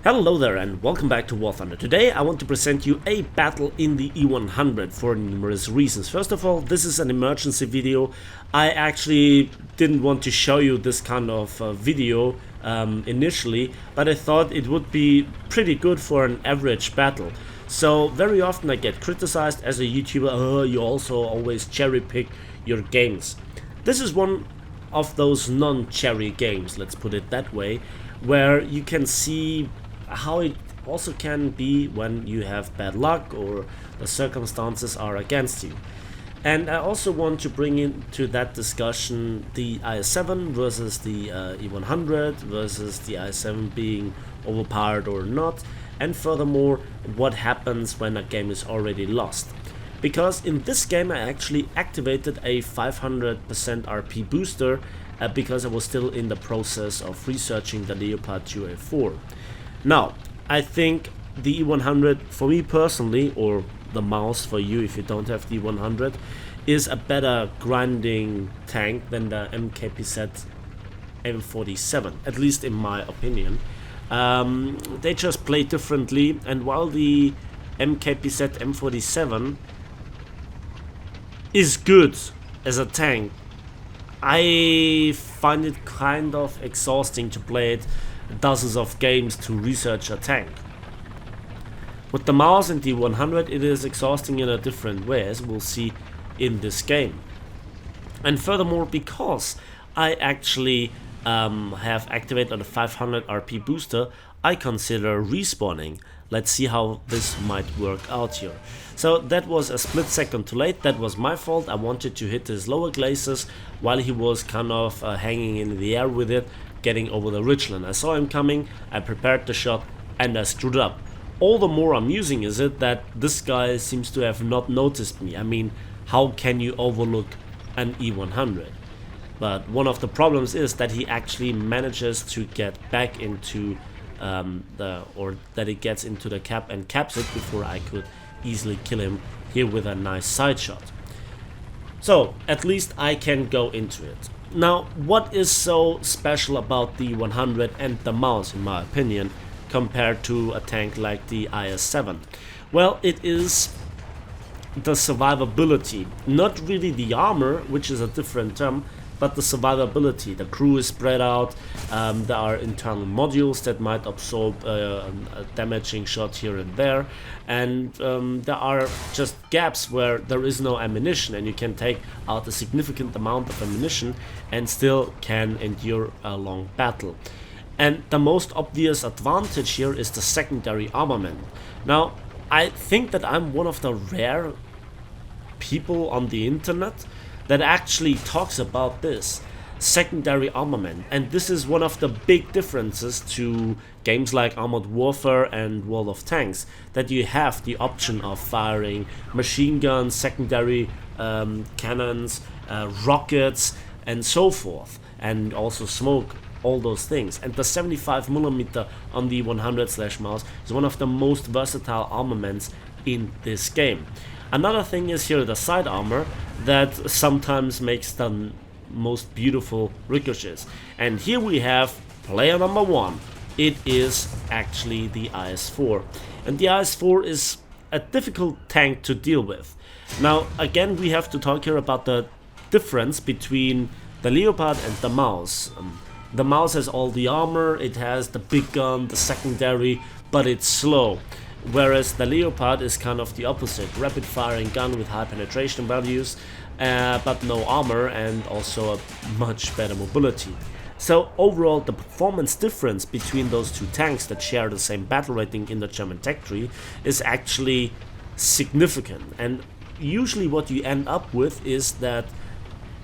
Hello there and welcome back to War Thunder. Today I want to present you a battle in the E-100 for numerous reasons. First of all, this is an emergency video. I actually didn't want to show you this kind of video initially, but I thought it would be pretty good for an average battle. So very often I get criticized as a YouTuber, oh, you also always cherry pick your games. This is one of those non-cherry games, let's put it that way, where you can see how it also can be when you have bad luck or the circumstances are against you. And I also want to bring into that discussion the IS-7 versus the E-100 versus the IS-7 being overpowered or not, and furthermore what happens when a game is already lost. Because in this game I actually activated a 500% RP booster because I was still in the process of researching the Leopard 2A4. Now, I think the E-100, for me personally, or the mouse for you if you don't have the E-100, is a better grinding tank than the MKPZ M47, at least in my opinion. They just play differently, and while the MKPZ M47 is good as a tank, I find it kind of exhausting to play it dozens of games to research a tank. With the mouse and the 100 it is exhausting in a different way, as we'll see in this game. And furthermore, because I actually have activated a 500 RP booster, I consider respawning. Let's see how this might work out here. So that was a split second too late. That was my fault. I wanted to hit his lower glacis while he was kind of hanging in the air with it, getting over the ridgeline. I saw him coming, I prepared the shot, and I screwed up. All the more amusing is it that this guy seems to have not noticed me. I mean, how can you overlook an E-100? But one of the problems is that he actually manages to get back into that he gets into the cap and caps it before I could easily kill him here with a nice side shot. So at least I can go into it. Now, what is so special about the 100 and the mouse, in my opinion, compared to a tank like the IS-7? Well, it is the survivability, not really the armor, which is a different term, but the survivability. The crew is spread out, there are internal modules that might absorb a damaging shot here and there, and there are just gaps where there is no ammunition, and you can take out a significant amount of ammunition and still can endure a long battle. And the most obvious advantage here is the secondary armament. Now, I think that I'm one of the rare people on the internet that actually talks about this secondary armament, and this is one of the big differences to games like Armored Warfare and World of Tanks, that you have the option of firing machine guns, secondary cannons, rockets and so forth, and also smoke, all those things. And the 75mm on the 100/mouse is one of the most versatile armaments in this game. Another thing is here the side armor that sometimes makes the most beautiful ricochets. And here we have player number one. It is actually the IS-4. And the IS-4 is a difficult tank to deal with. Now again, we have to talk here about the difference between the Leopard and the mouse. The mouse has all the armor, it has the big gun, the secondary, but it's slow. Whereas the Leopard is kind of the opposite, rapid firing gun with high penetration values, but no armor and also a much better mobility. So overall, the performance difference between those two tanks that share the same battle rating in the German tech tree is actually significant. And usually what you end up with is that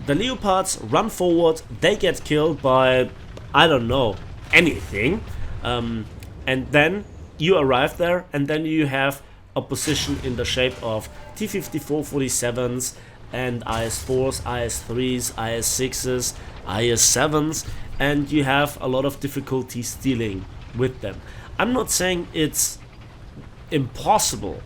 the Leopards run forward, they get killed by, I don't know, anything, and then you arrive there, and then you have opposition in the shape of T-54-47s and IS-4s, IS-3s, IS-6s, IS-7s, and you have a lot of difficulties dealing with them. I'm not saying it's impossible,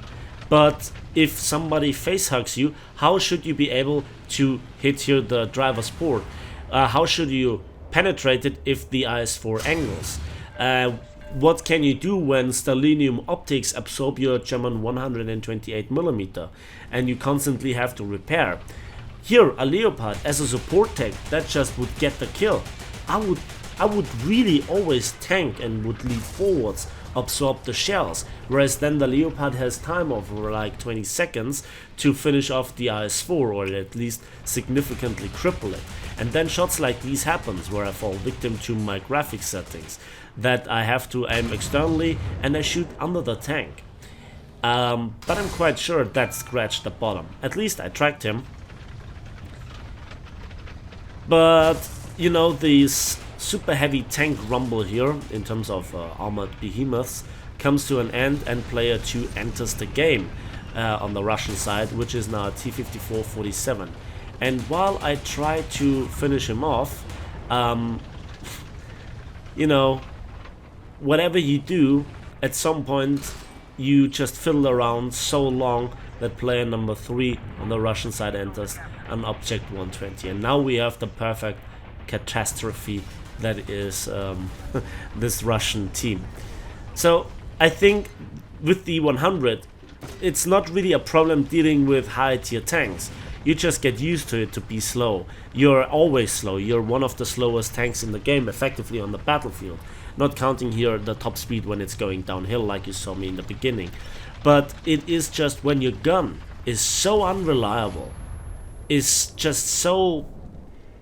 but if somebody face hugs you, how should you be able to hit here the driver's port? How should you penetrate it if the IS-4 angles? what can you do when Stellinium optics absorb your German 128mm and you constantly have to repair? Here, a Leopard as a support tank, that just would get the kill. I would really always tank and would lead forwards, absorb the shells, whereas then the Leopard has time of like 20 seconds to finish off the IS-4 or at least significantly cripple it. And then shots like these happens where I fall victim to my graphics settings, that I have to aim externally and I shoot under the tank. But I'm quite sure that scratched the bottom. At least I tracked him. But, you know, these super heavy tank rumble here, in terms of armored behemoths, comes to an end and player 2 enters the game on the Russian side, which is now T-54-47. And while I try to finish him off, you know, whatever you do, at some point you just fiddle around so long that player number 3 on the Russian side enters an object 120, and now we have the perfect catastrophe that is this Russian team. So I think with the E-100 it's not really a problem dealing with high tier tanks. You just get used to it to be slow. You're always slow. You're one of the slowest tanks in the game, effectively on the battlefield. Not counting here the top speed when it's going downhill like you saw me in the beginning. But it is just when your gun is so unreliable, is just so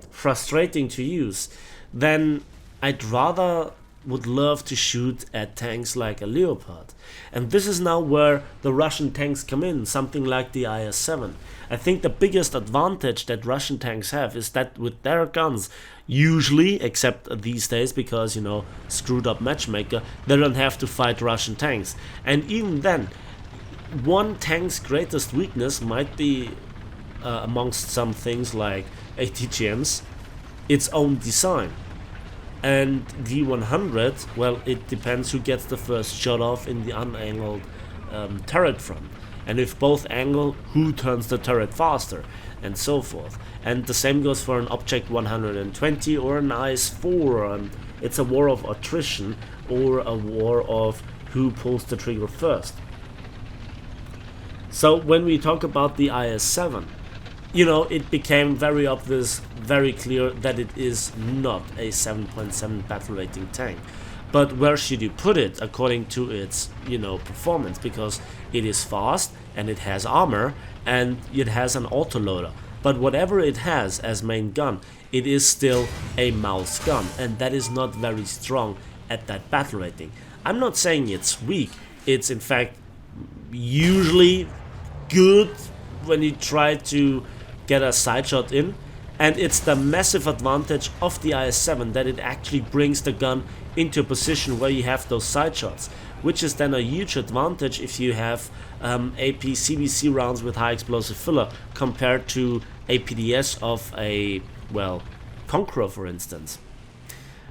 frustrating to use, then I'd rather would love to shoot at tanks like a Leopard. And this is now where the Russian tanks come in, something like the IS-7. I think the biggest advantage that Russian tanks have is that with their guns, usually, except these days because, you know, screwed up matchmaker, they don't have to fight Russian tanks. And even then, one tank's greatest weakness might be, amongst some things like ATGMs, its own design. And the E-100, well, it depends who gets the first shot off in the unangled turret front. And if both angle, who turns the turret faster, and so forth. And the same goes for an Object 120 or an IS-4. It's a war of attrition or a war of who pulls the trigger first. So when we talk about the IS-7, you know, it became very obvious, very clear that it is not a 7.7 battle rating tank. But where should you put it according to its, you know, performance? Because it is fast and it has armor and it has an autoloader. But whatever it has as main gun, it is still a mouse gun, and that is not very strong at that battle rating. I'm not saying it's weak. It's in fact usually good when you try to get a side shot in, and it's the massive advantage of the IS-7 that it actually brings the gun into a position where you have those side shots, which is then a huge advantage if you have AP CBC rounds with high explosive filler compared to APDS of a, well, Conqueror for instance.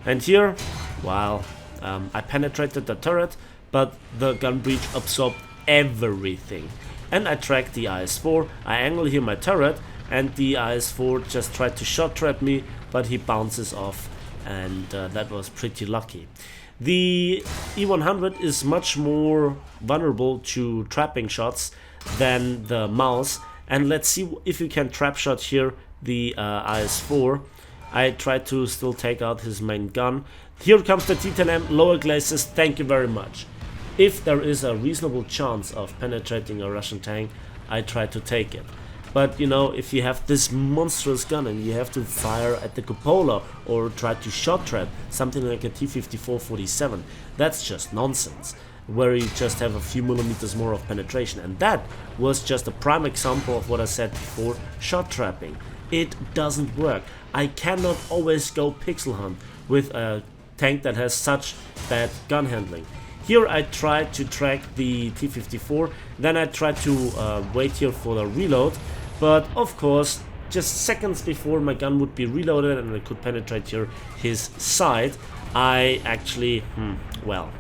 And here, while I penetrated the turret, but the gun breach absorbed everything. And I tracked the IS-4, I angle here my turret, and the IS-4 just tried to shot trap me, but he bounces off, and that was pretty lucky. The E-100 is much more vulnerable to trapping shots than the mouse, and let's see if you can trap shot here the IS-4. I tried to still take out his main gun. Here comes the T10M, lower glacis, thank you very much. If there is a reasonable chance of penetrating a Russian tank, I try to take it. But you know, if you have this monstrous gun and you have to fire at the cupola or try to shot trap something like a T-54-47, that's just nonsense, where you just have a few millimeters more of penetration. And that was just a prime example of what I said before, shot trapping. It doesn't work. I cannot always go pixel hunt with a tank that has such bad gun handling. Here I tried to track the T-54, then I tried to wait here for the reload, but of course just seconds before my gun would be reloaded and I could penetrate here his side, I actually, well,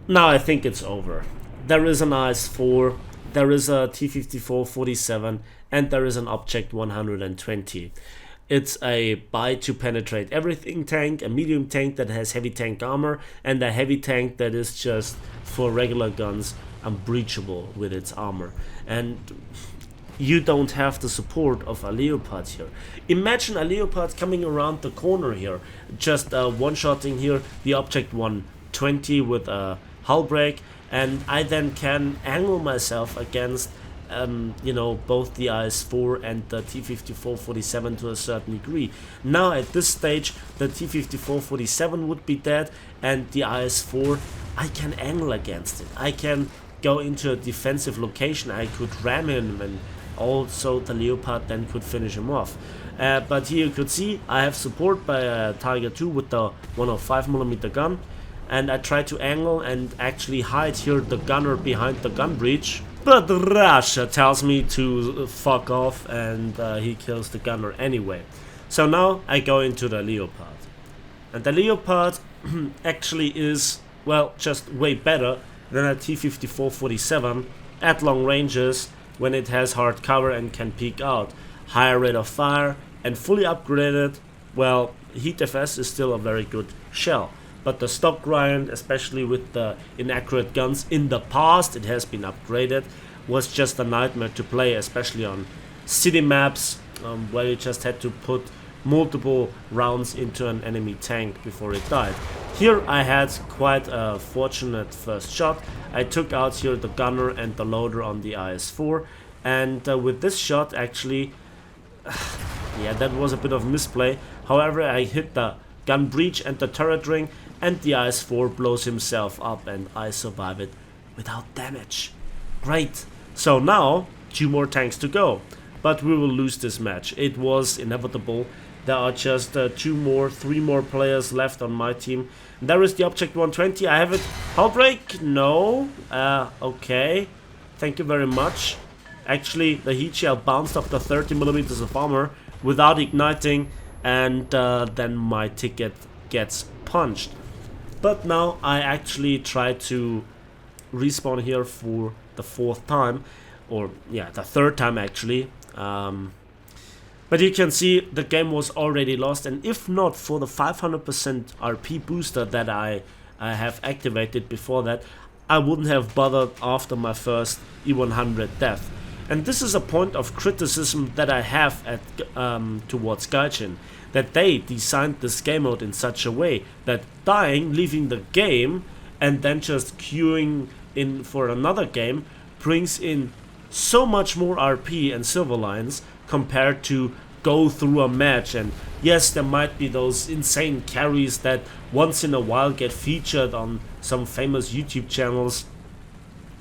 now I think it's over. There is an IS-4, there is a T-54-47, and there is an Object 120. It's a buy to penetrate everything tank, a medium tank that has heavy tank armor, and a heavy tank that is just for regular guns unbreachable with its armor. And you don't have the support of a Leopard here. Imagine a Leopard coming around the corner here, just one-shotting here the Object 120 with a hull break, and I then can angle myself against both the IS-4 and the T-54-47 to a certain degree. Now at this stage the T-54-47 would be dead, and the IS-4, I can angle against it. I can go into a defensive location, I could ram him, and also the Leopard then could finish him off. But here you could see I have support by Tiger 2 with the 105mm gun, and I try to angle and actually hide here the gunner behind the gun breach. But Russia tells me to fuck off, and he kills the gunner anyway. So now I go into the Leopard. And the Leopard actually is, well, just way better than a T-54-47 at long ranges when it has hard cover and can peek out. Higher rate of fire and fully upgraded. Well, Heat FS is still a very good shell. But the stock grind, especially with the inaccurate guns in the past, it has been upgraded, was just a nightmare to play, especially on city maps, where you just had to put multiple rounds into an enemy tank before it died. Here I had quite a fortunate first shot. I took out here the gunner and the loader on the IS-4, and with this shot actually, yeah, that was a bit of misplay. However, I hit the gun breach and the turret ring, and the IS-4 blows himself up, and I survive it without damage. Great. So now 2 more tanks to go, but we will lose this match. It was inevitable. There are just 3 more players left on my team. There is the Object 120. I have it. Hull break? No. Okay. Thank you very much. Actually, the heat shell bounced off the 30mm of armor without igniting, and then my ticket gets punched. But now I actually try to respawn here for the 4th time, or yeah, the 3rd time actually. But you can see the game was already lost, and if not for the 500% RP booster that I have activated before that, I wouldn't have bothered after my first E-100 death. And this is a point of criticism that I have at towards Gaijin, that they designed this game mode in such a way that dying, leaving the game, and then just queuing in for another game brings in so much more RP and silver lines compared to go through a match. And yes, there might be those insane carries that once in a while get featured on some famous YouTube channels,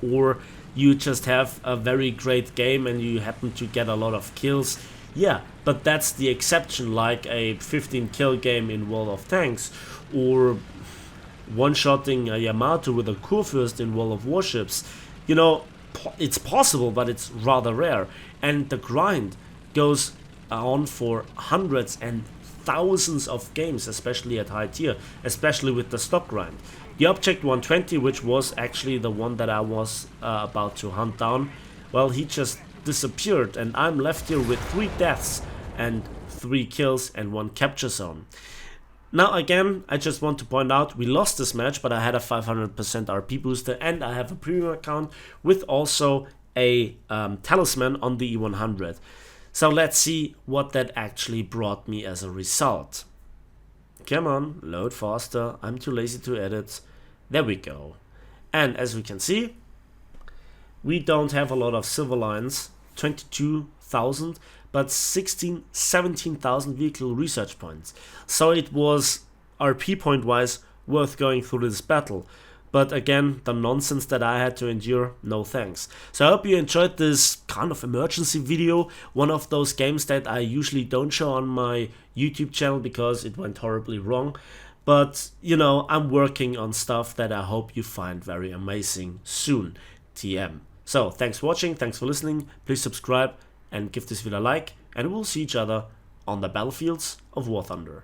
or you just have a very great game and you happen to get a lot of kills. Yeah, but that's the exception, like a 15 kill game in World of Tanks, or one-shotting a Yamato with a Kurfürst in World of Warships. You know, it's possible, but it's rather rare. And the grind goes on for hundreds and thousands of games, especially at high tier, especially with the stock grind. The Object 120, which was actually the one that I was about to hunt down, well, he just disappeared, and I'm left here with 3 deaths and 3 kills and 1 capture zone. Now again, I just want to point out, we lost this match, but I had a 500% RP booster, and I have a premium account with also a talisman on the E-100. So let's see what that actually brought me as a result. Come on, load faster, I'm too lazy to edit. There we go. And as we can see, we don't have a lot of silver lines, 22,000, but 17,000 vehicle research points. So it was RP point wise worth going through this battle. But again, the nonsense that I had to endure, no thanks. So I hope you enjoyed this kind of emergency video, one of those games that I usually don't show on my YouTube channel because it went horribly wrong. But, you know, I'm working on stuff that I hope you find very amazing soon. TM. So, thanks for watching, thanks for listening, please subscribe and give this video a like, and we'll see each other on the battlefields of War Thunder.